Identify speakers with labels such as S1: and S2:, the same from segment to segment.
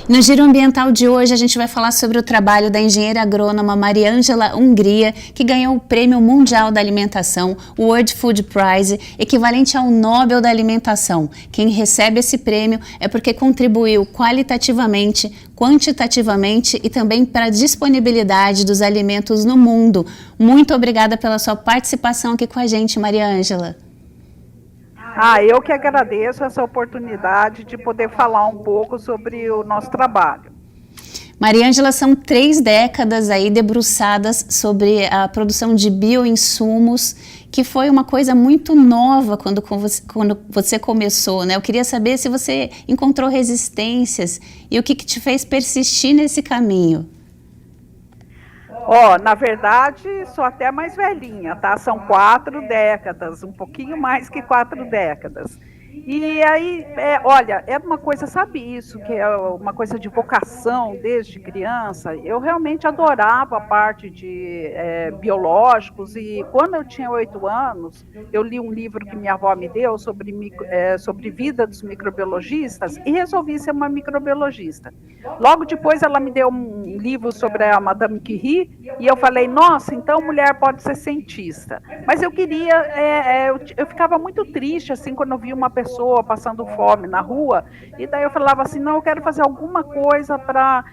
S1: No Giro Ambiental de hoje, a gente vai falar sobre o trabalho da engenheira agrônoma Mariângela Hungria, que ganhou o Prêmio Mundial da Alimentação, o World Food Prize, equivalente ao Nobel da Alimentação. Quem recebe esse prêmio é porque contribuiu qualitativamente, quantitativamente e também para a disponibilidade dos alimentos no mundo. Muito obrigada pela sua participação aqui com a gente, Mariângela.
S2: Eu que agradeço essa oportunidade de poder falar um pouco sobre o nosso trabalho.
S1: Mariângela, são 3 décadas aí debruçadas sobre a produção de bioinsumos, que foi uma coisa muito nova quando você começou, né? Eu queria saber se você encontrou resistências e o que te fez persistir nesse caminho.
S2: Na verdade, sou até mais velhinha, tá? São 4 décadas, um pouquinho mais que 4 décadas. E aí, é uma coisa, sabe isso, que é uma coisa de vocação desde criança? Eu realmente adorava a parte de biológicos e quando eu tinha 8 anos, eu li um livro que minha avó me deu sobre vida dos microbiologistas e resolvi ser uma microbiologista. Logo depois ela me deu um livro sobre a Madame Curie e eu falei, nossa, então mulher pode ser cientista. Mas eu queria, eu ficava muito triste assim quando eu via uma pessoa passando fome na rua, e daí eu falava assim, não, eu quero fazer alguma coisa para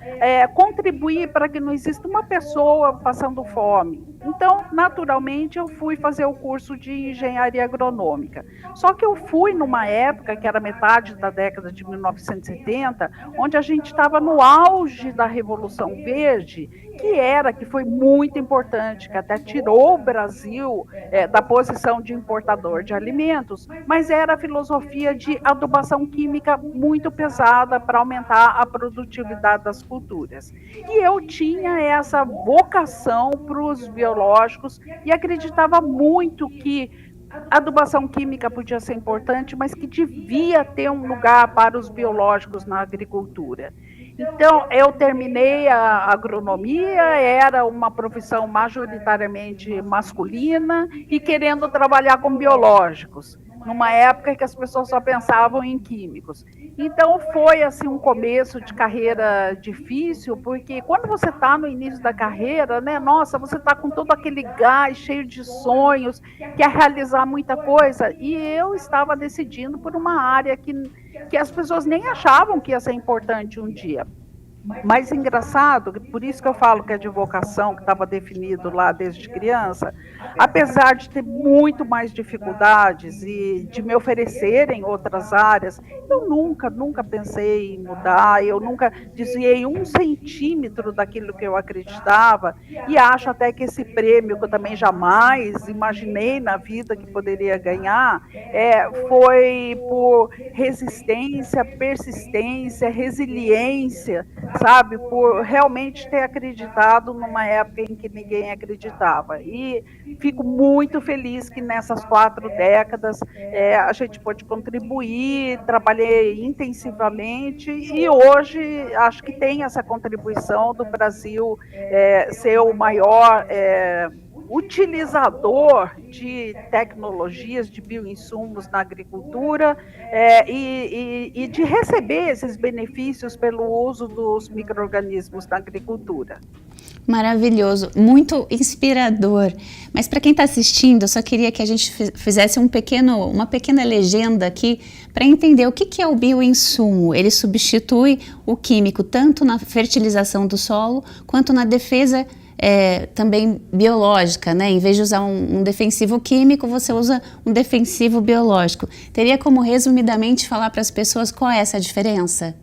S2: contribuir para que não exista uma pessoa passando fome. Então, naturalmente, eu fui fazer o curso de engenharia agronômica. Só que eu fui numa época, que era metade da década de 1970, onde a gente estava no auge da Revolução Verde, que foi muito importante, que até tirou o Brasil da posição de importador de alimentos, mas era a filosofia de adubação química muito pesada para aumentar a produtividade das culturas. E eu tinha essa vocação para os biológicos e acreditava muito que a adubação química podia ser importante, mas que devia ter um lugar para os biológicos na agricultura. Então, eu terminei a agronomia, era uma profissão majoritariamente masculina e querendo trabalhar com biológicos, numa época que as pessoas só pensavam em químicos. Então, foi assim um começo de carreira difícil, porque quando você está no início da carreira, né, nossa, você está com todo aquele gás, cheio de sonhos, quer realizar muita coisa, e eu estava decidindo por uma área que as pessoas nem achavam que ia ser importante um dia. Mas engraçado, por isso que eu falo que é de vocação, que estava definido lá desde criança, apesar de ter muito mais dificuldades e de me oferecerem outras áreas, eu nunca pensei em mudar, eu nunca desviei 1 centímetro daquilo que eu acreditava, e acho até que esse prêmio, que eu também jamais imaginei na vida que poderia ganhar, foi por resistência, persistência, resiliência, sabe, por realmente ter acreditado numa época em que ninguém acreditava. E fico muito feliz que nessas 4 décadas a gente pôde contribuir, trabalhei intensivamente e hoje acho que tem essa contribuição do Brasil ser o maior utilizador de tecnologias, de bioinsumos na agricultura e de receber esses benefícios pelo uso dos micro-organismos na agricultura.
S1: Maravilhoso, muito inspirador. Mas para quem está assistindo, eu só queria que a gente fizesse uma pequena legenda aqui para entender o que é o bioinsumo. Ele substitui o químico tanto na fertilização do solo quanto na defesa também biológica, né? Em vez de usar um defensivo químico, você usa um defensivo biológico. Teria como resumidamente falar para as pessoas qual é essa diferença?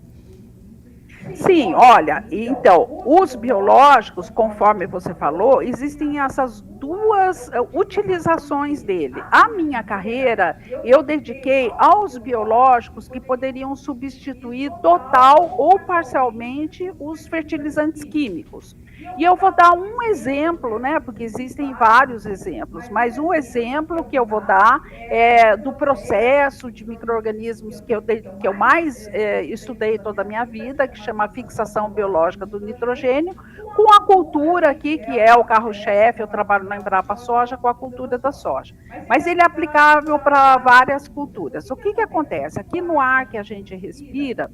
S2: Sim, olha, então, os biológicos, conforme você falou, existem essas 2 utilizações dele. A minha carreira, eu dediquei aos biológicos que poderiam substituir total ou parcialmente os fertilizantes químicos. E eu vou dar um exemplo, né, porque existem vários exemplos, mas um exemplo que eu vou dar é do processo de micro-organismos que eu mais estudei toda a minha vida, que chama fixação biológica do nitrogênio, com a cultura aqui, que é o carro-chefe, eu trabalho na Embrapa Soja, com a cultura da soja. Mas ele é aplicável para várias culturas. O que acontece? Aqui no ar que a gente respira,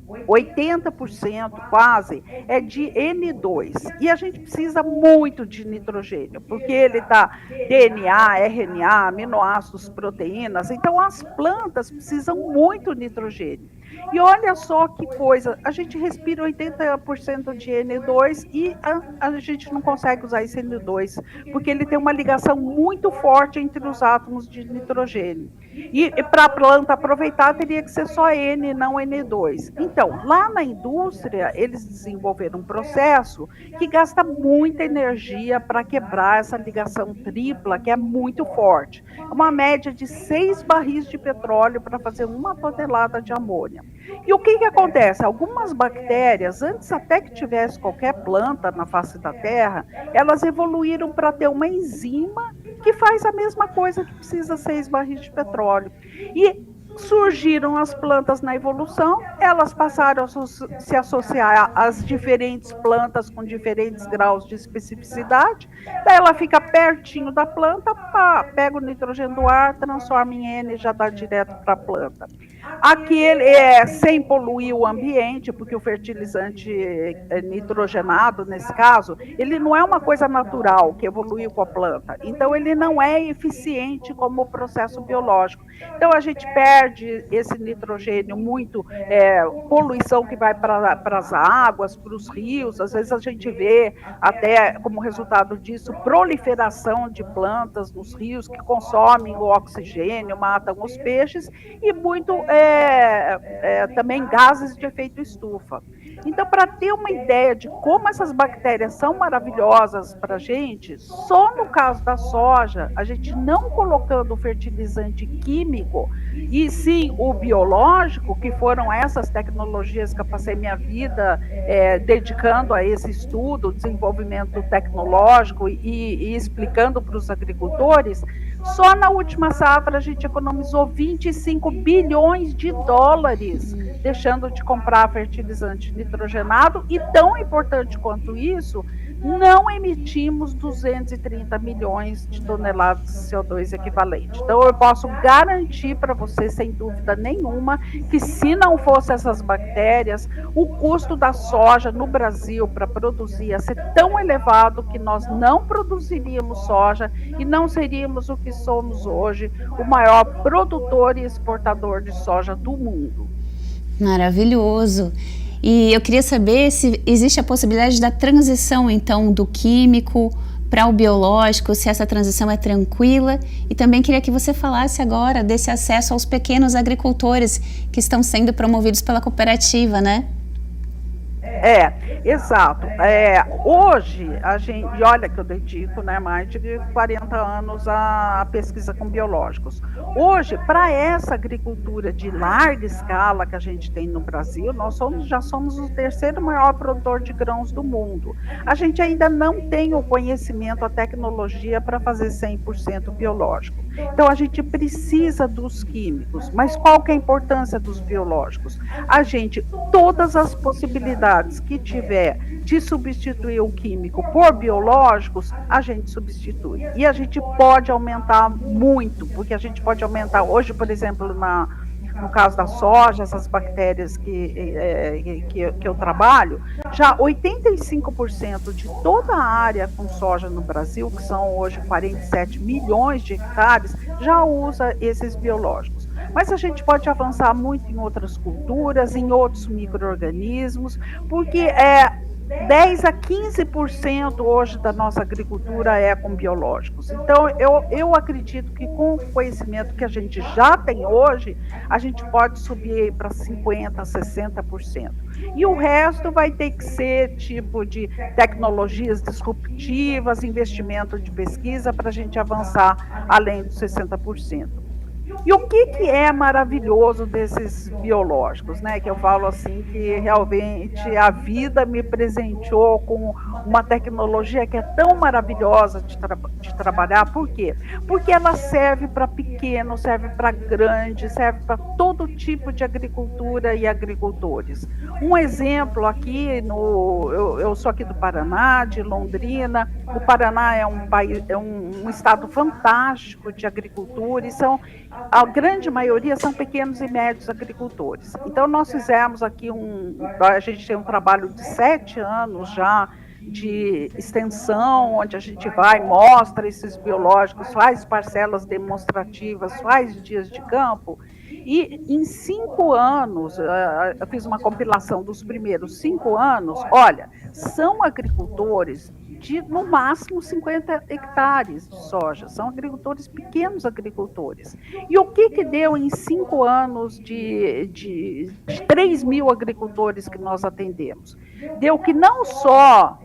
S2: 80% quase é de N2. E a gente precisa muito de nitrogênio, porque ele dá DNA, RNA, aminoácidos, proteínas. Então as plantas precisam muito de nitrogênio. E olha só que coisa, a gente respira 80% de N2 e a gente não consegue usar esse N2, porque ele tem uma ligação muito forte entre os átomos de nitrogênio. E para a planta aproveitar, teria que ser só N, não N2. Então, lá na indústria, eles desenvolveram um processo que gasta muita energia para quebrar essa ligação tripla, que é muito forte. Uma média de 6 barris de petróleo para fazer 1 tonelada de amônia. E o que acontece? Algumas bactérias, antes até que tivesse qualquer planta na face da Terra, elas evoluíram para ter uma enzima que faz a mesma coisa que precisa 6 barris de petróleo. E surgiram as plantas na evolução, elas passaram a se associar às diferentes plantas com diferentes graus de especificidade, daí ela fica pertinho da planta, pega o nitrogênio do ar, transforma em N e já dá direto para a planta. Aquele sem poluir o ambiente, porque o fertilizante nitrogenado, nesse caso, ele não é uma coisa natural que evoluiu com a planta, então ele não é eficiente como processo biológico. Então a gente perde esse nitrogênio muito, poluição que vai para as águas, para os rios, às vezes a gente vê até como resultado disso proliferação de plantas nos rios que consomem o oxigênio, matam os peixes e muito também gases de efeito estufa. Então, para ter uma ideia de como essas bactérias são maravilhosas para a gente, só no caso da soja, a gente não colocando o fertilizante químico, e sim o biológico, que foram essas tecnologias que eu passei minha vida dedicando a esse estudo, desenvolvimento tecnológico e explicando para os agricultores, só na última safra a gente economizou 25 bilhões de dólares, deixando de comprar fertilizante nitrogenado, e tão importante quanto isso, não emitimos 230 milhões de toneladas de CO2 equivalente. Então eu posso garantir para você, sem dúvida nenhuma, que se não fosse essas bactérias, o custo da soja no Brasil para produzir ia ser tão elevado que nós não produziríamos soja e não seríamos o que somos hoje, o maior produtor e exportador de soja do mundo.
S1: Maravilhoso. E eu queria saber se existe a possibilidade da transição, então, do químico para o biológico, se essa transição é tranquila. E também queria que você falasse agora desse acesso aos pequenos agricultores que estão sendo promovidos pela cooperativa, né?
S2: Exato. Hoje, a gente, e olha que eu dedico mais de 40 anos à pesquisa com biológicos. Hoje, para essa agricultura de larga escala que a gente tem no Brasil, nós já somos o terceiro maior produtor de grãos do mundo. A gente ainda não tem o conhecimento, a tecnologia para fazer 100% biológico. Então, a gente precisa dos químicos. Mas qual que é a importância dos biológicos? Todas as possibilidades que tiver de substituir o químico por biológicos, a gente substitui. E a gente pode aumentar muito, porque a gente pode aumentar hoje, por exemplo, no caso da soja, essas bactérias que eu trabalho, já 85% de toda a área com soja no Brasil, que são hoje 47 milhões de hectares, já usa esses biológicos. Mas a gente pode avançar muito em outras culturas, em outros micro-organismos, porque 10 a 15% hoje da nossa agricultura é com biológicos. Então, eu acredito que com o conhecimento que a gente já tem hoje, a gente pode subir para 50%, 60%. E o resto vai ter que ser tipo de tecnologias disruptivas, investimento de pesquisa para a gente avançar além dos 60%. E o que é maravilhoso desses biológicos, né? Que eu falo assim, que realmente a vida me presenteou com uma tecnologia que é tão maravilhosa de trabalhar. Por quê? Porque ela serve para pequeno, serve para grande, serve para todo tipo de agricultura e agricultores. Um exemplo aqui, eu sou aqui do Paraná, de Londrina. O Paraná é um estado fantástico de agricultura e são a grande maioria são pequenos e médios agricultores. Então, nós fizemos aqui a gente tem um trabalho de 7 anos já de extensão, onde a gente vai, mostra esses biológicos, faz parcelas demonstrativas, faz dias de campo, e em 5 anos, eu fiz uma compilação dos primeiros 5 anos, olha, são agricultores de, no máximo, 50 hectares de soja. São agricultores, pequenos agricultores. E o que deu em 5 anos de 3 mil agricultores que nós atendemos? Deu que não só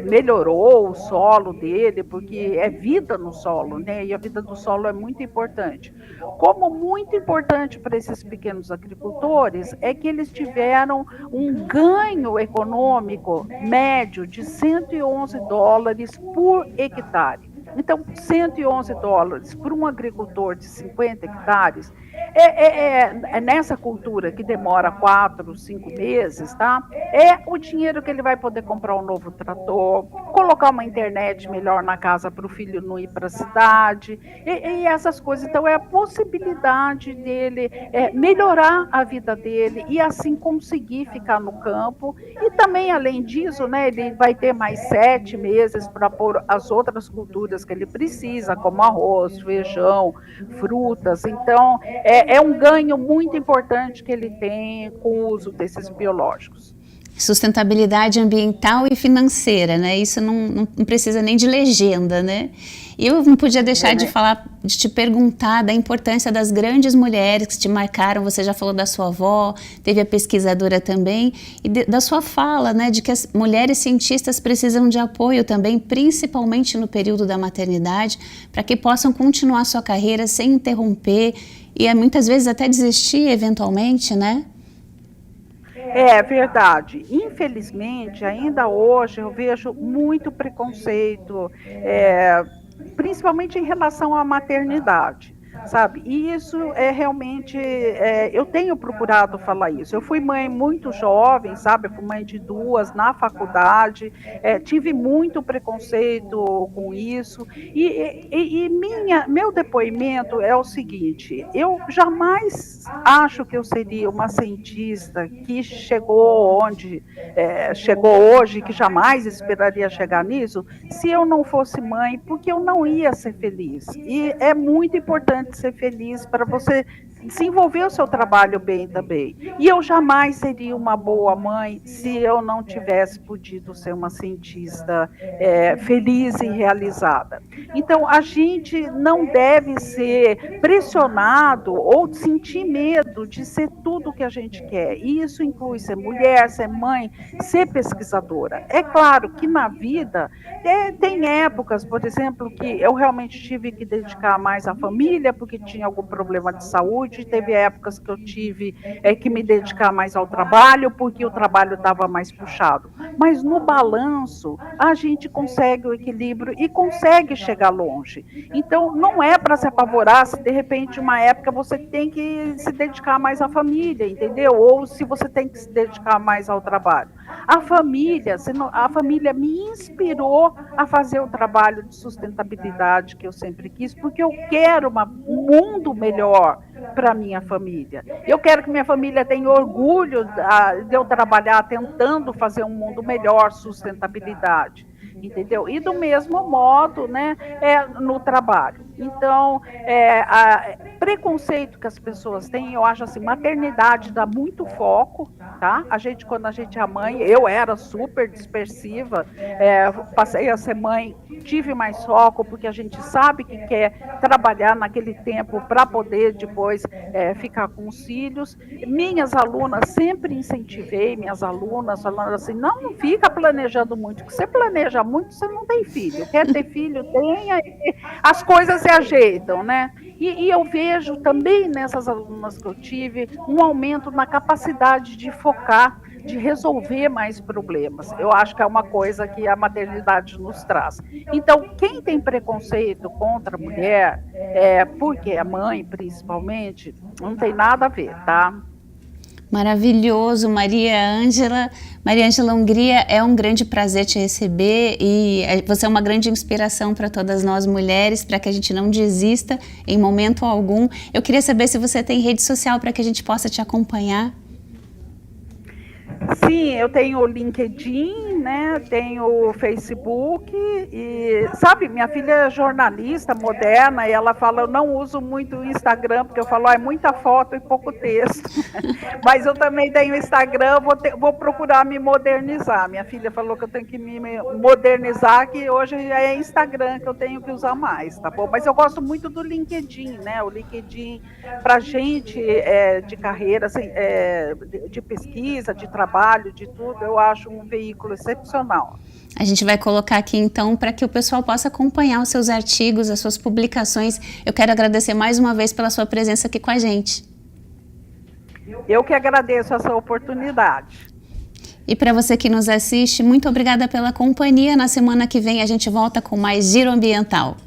S2: melhorou o solo dele, porque é vida no solo, né? E a vida do solo é muito importante. Como muito importante para esses pequenos agricultores é que eles tiveram um ganho econômico médio de $111 por hectare. Então, $111 para um agricultor de 50 hectares, é nessa cultura que demora 4, 5 meses, tá? É o dinheiro que ele vai poder comprar um novo trator, colocar uma internet melhor na casa para o filho não ir para a cidade, e essas coisas. Então, é a possibilidade dele melhorar a vida dele e assim conseguir ficar no campo. E também, além disso, né, ele vai ter mais 7 meses para pôr as outras culturas que ele precisa, como arroz, feijão, frutas. Então, é um ganho muito importante que ele tem com o uso desses biológicos.
S1: Sustentabilidade ambiental e financeira, né? Isso não precisa nem de legenda, né? E eu não podia deixar de te perguntar da importância das grandes mulheres que te marcaram. Você já falou da sua avó, teve a pesquisadora também, e da sua fala, né, de que as mulheres cientistas precisam de apoio também, principalmente no período da maternidade, para que possam continuar sua carreira sem interromper e muitas vezes até desistir eventualmente, né?
S2: É verdade. Infelizmente, ainda hoje eu vejo muito preconceito, principalmente em relação à maternidade, sabe? E isso realmente, eu tenho procurado falar isso. Eu fui mãe muito jovem, sabe? Eu fui mãe de 2 na faculdade, tive muito preconceito com isso. E meu depoimento é o seguinte: eu jamais acho que eu seria uma cientista que chegou onde chegou hoje, que jamais esperaria chegar nisso, se eu não fosse mãe, porque eu não ia ser feliz. E é muito importante ser feliz para você desenvolver o seu trabalho bem também. E eu jamais seria uma boa mãe se eu não tivesse podido ser uma cientista feliz e realizada. Então, a gente não deve ser pressionado ou sentir medo de ser tudo o que a gente quer. E isso inclui ser mulher, ser mãe, ser pesquisadora. É claro que na vida tem épocas, por exemplo, que eu realmente tive que dedicar mais à família, porque tinha algum problema de saúde. Teve épocas que eu tive que me dedicar mais ao trabalho, porque o trabalho estava mais puxado. Mas no balanço, a gente consegue o equilíbrio e consegue chegar longe. Então, não é para se apavorar se de repente uma época você tem que se dedicar mais à família, entendeu? Ou se você tem que se dedicar mais ao trabalho. A família me inspirou a fazer o trabalho de sustentabilidade que eu sempre quis, porque eu quero um mundo melhor para minha família. Eu quero que minha família tenha orgulho de eu trabalhar tentando fazer um mundo melhor, sustentabilidade. Entendeu? E do mesmo modo, né, no trabalho. Então, preconceito que as pessoas têm, eu acho assim, maternidade dá muito foco, tá? Quando a gente é mãe, eu era super dispersiva, passei a ser mãe, tive mais foco, porque a gente sabe que quer trabalhar naquele tempo para poder depois ficar com os filhos. Minhas alunas, sempre incentivei minhas alunas, falando assim, não fica planejando muito, porque você planeja muito, você não tem filho. Quer ter filho, tenha, as coisas se ajeitam, né? E eu vejo também nessas alunas que eu tive um aumento na capacidade de focar, de resolver mais problemas. Eu acho que é uma coisa que a maternidade nos traz. Então, quem tem preconceito contra a mulher, porque é mãe principalmente, não tem nada a ver, tá?
S1: Maravilhoso, Maria Ângela. Maria Ângela Hungria, é um grande prazer te receber e você é uma grande inspiração para todas nós mulheres, para que a gente não desista em momento algum. Eu queria saber se você tem rede social para que a gente possa te acompanhar.
S2: Sim, eu tenho o LinkedIn, né? Tenho o Facebook e, sabe, minha filha é jornalista moderna e ela fala, eu não uso muito o Instagram, porque eu falo, é muita foto e pouco texto. Mas eu também tenho Instagram, vou procurar me modernizar. Minha filha falou que eu tenho que me modernizar, que hoje é Instagram que eu tenho que usar mais, tá bom? Mas eu gosto muito do LinkedIn, né? O LinkedIn, pra gente de carreira, assim, de pesquisa, de trabalho, de tudo, eu acho um veículo excepcional.
S1: A gente vai colocar aqui então para que o pessoal possa acompanhar os seus artigos, as suas publicações. Eu quero agradecer mais uma vez pela sua presença aqui com a gente.
S2: Eu que agradeço essa oportunidade.
S1: E para você que nos assiste, muito obrigada pela companhia. Na semana que vem a gente volta com mais Giro Ambiental.